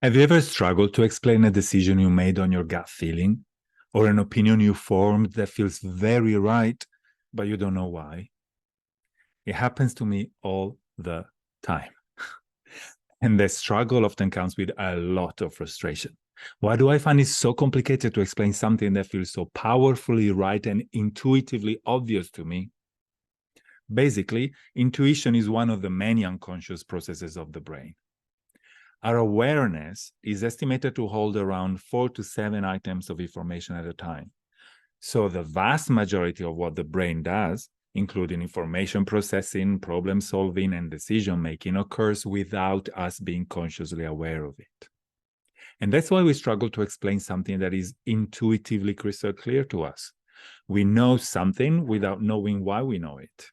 Have you ever struggled to explain a decision you made on your gut feeling, or an opinion you formed that feels very right, but you don't know why? It happens to me all the time. And the struggle often comes with a lot of frustration. Why do I find it so complicated to explain something that feels so powerfully right and intuitively obvious to me? Basically, intuition is one of the many unconscious processes of the brain. Our awareness is estimated to hold around 4 to 7 items of information at a time. So the vast majority of what the brain does, including information processing, problem solving, and decision making, occurs without us being consciously aware of it. And that's why we struggle to explain something that is intuitively crystal clear to us. We know something without knowing why we know it.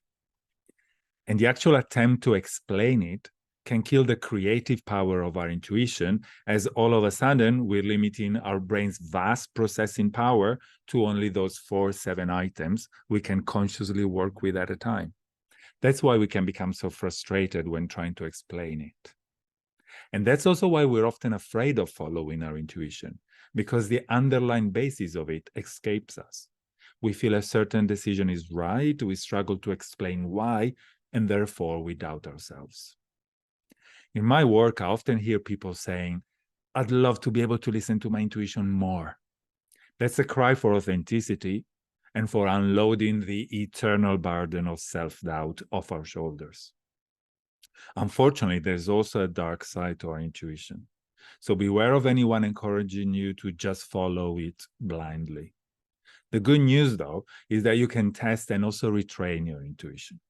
And the actual attempt to explain it can kill the creative power of our intuition, as all of a sudden we're limiting our brain's vast processing power to only those 4-7 items we can consciously work with at a time. That's why we can become so frustrated when trying to explain it. And that's also why we're often afraid of following our intuition, because the underlying basis of it escapes us. We feel a certain decision is right, we struggle to explain why, and therefore we doubt ourselves. In my work, I often hear people saying, I'd love to be able to listen to my intuition more. That's a cry for authenticity and for unloading the eternal burden of self-doubt off our shoulders. Unfortunately, there's also a dark side to our intuition. So beware of anyone encouraging you to just follow it blindly. The good news, though, is that you can test and also retrain your intuition.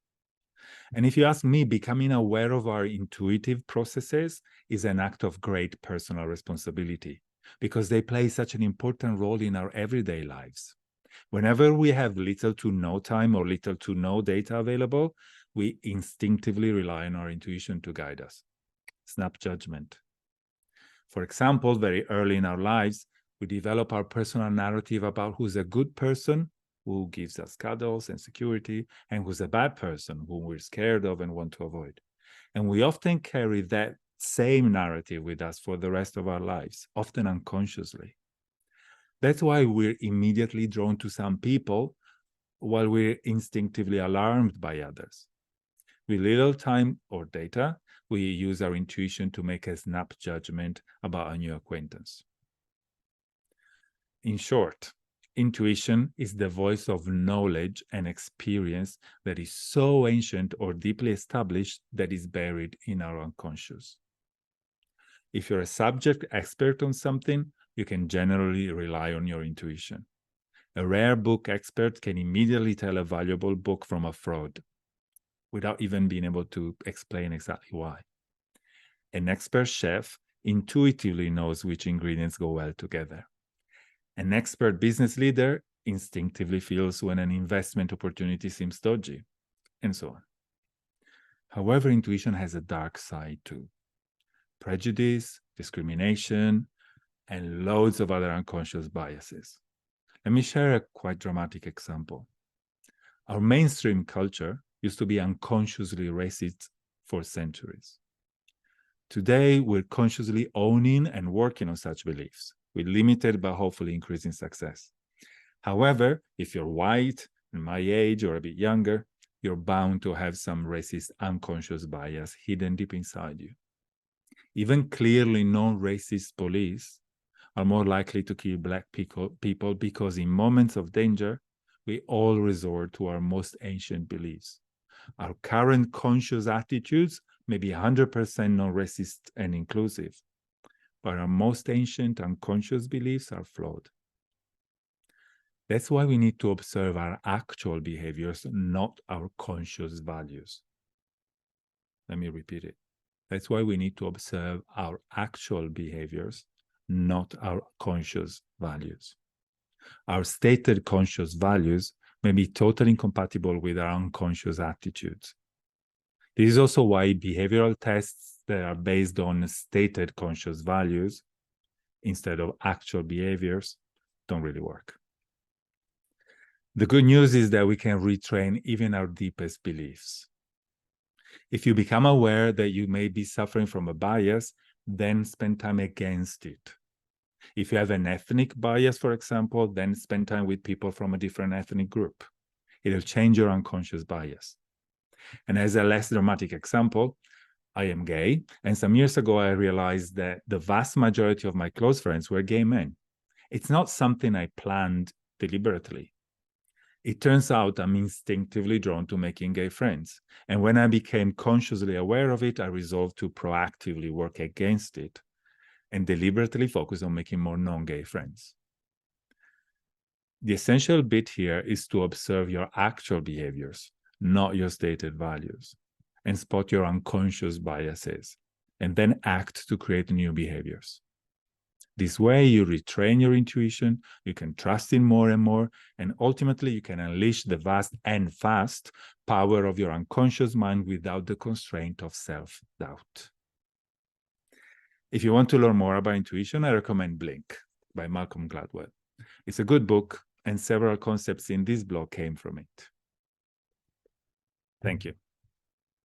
And if you ask me, becoming aware of our intuitive processes is an act of great personal responsibility because they play such an important role in our everyday lives. Whenever we have little to no time or little to no data available, we instinctively rely on our intuition to guide us. Snap judgment. For example, very early in our lives, we develop our personal narrative about who's a good person, who gives us cuddles and security, and who's a bad person, whom we're scared of and want to avoid. And we often carry that same narrative with us for the rest of our lives, often unconsciously. That's why we're immediately drawn to some people while we're instinctively alarmed by others. With little time or data, we use our intuition to make a snap judgment about a new acquaintance. In short, intuition is the voice of knowledge and experience that is so ancient or deeply established that is buried in our unconscious. If you're a subject expert on something, you can generally rely on your intuition. A rare book expert can immediately tell a valuable book from a fraud without even being able to explain exactly why. An expert chef intuitively knows which ingredients go well together. An expert business leader instinctively feels when an investment opportunity seems dodgy, and so on. However, intuition has a dark side too. Prejudice, discrimination, and loads of other unconscious biases. Let me share a quite dramatic example. Our mainstream culture used to be unconsciously racist for centuries. Today, we're consciously owning and working on such beliefs, with limited but hopefully increasing success. However, if you're white and my age or a bit younger, you're bound to have some racist unconscious bias hidden deep inside you. Even clearly non-racist police are more likely to kill Black people because in moments of danger, we all resort to our most ancient beliefs. Our current conscious attitudes may be 100% non-racist and inclusive, but our most ancient unconscious beliefs are flawed. That's why we need to observe our actual behaviors, not our conscious values. Let me repeat it. That's why we need to observe our actual behaviors, not our conscious values. Our stated conscious values may be totally incompatible with our unconscious attitudes. This is also why behavioral tests that are based on stated conscious values instead of actual behaviors don't really work. The good news is that we can retrain even our deepest beliefs. If you become aware that you may be suffering from a bias, then spend time against it. If you have an ethnic bias, for example, then spend time with people from a different ethnic group. It'll change your unconscious bias. And as a less dramatic example, I am gay, and some years ago I realized that the vast majority of my close friends were gay men. It's not something I planned deliberately. It turns out I'm instinctively drawn to making gay friends. And when I became consciously aware of it, I resolved to proactively work against it and deliberately focus on making more non-gay friends. The essential bit here is to observe your actual behaviors, not your stated values, and spot your unconscious biases, and then act to create new behaviors. This way, you retrain your intuition, you can trust in more and more, and ultimately you can unleash the vast and fast power of your unconscious mind without the constraint of self-doubt. If you want to learn more about intuition, I recommend Blink by Malcolm Gladwell. It's a good book, and several concepts in this blog came from it. Thank you.